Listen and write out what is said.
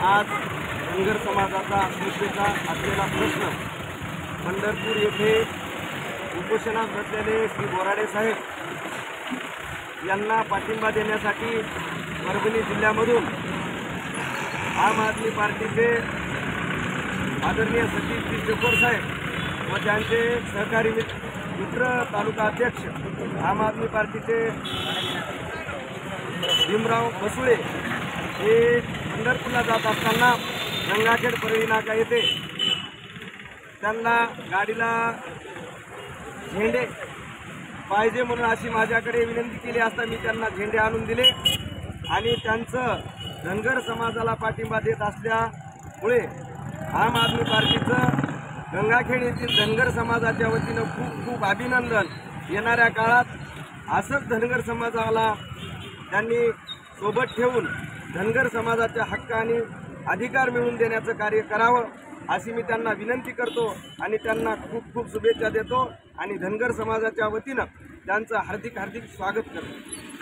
आज धनगर समाजाचा मुद्देचा असलेला प्रश्न पंढरपूर येथे उपोषणात बसलेले श्री बोराडे साहेब यांना पाठिंबा देण्यासाठी परभणी जिल्ह्यामधून आम आदमी पार्टीचे आदरणीय सतीश जी चकोर साहेब व त्यांचे सहकारी मित्र तालुका अध्यक्ष आम आदमी पार्टीचे भीमराव बसुळे हे पंढरपूरला जात असताना गंगाखेड परळी नाका येथे त्यांना गाडीला झेंडे पाहिजे म्हणून अशी माझ्याकडे विनंती केली असता मी त्यांना झेंडे आणून दिले आणि त्यांचं धनगर समाजाला पाठिंबा देत असल्यामुळे आम आदमी पार्टीचं गंगाखेड येथील धनगर समाजाच्या वतीनं खूप खूप अभिनंदन। येणाऱ्या काळात असंच धनगर समाजाला त्यांनी सोबत ठेवून धनगर समाजाच्या हक्क आणि अधिकार मिळवून देण्याचं कार्य करावं अशी मी त्यांना विनंती करतो आणि त्यांना खूप खूप शुभेच्छा देतो आणि धनगर समाजाच्या वतीनं त्यांचं हार्दिक स्वागत करतो।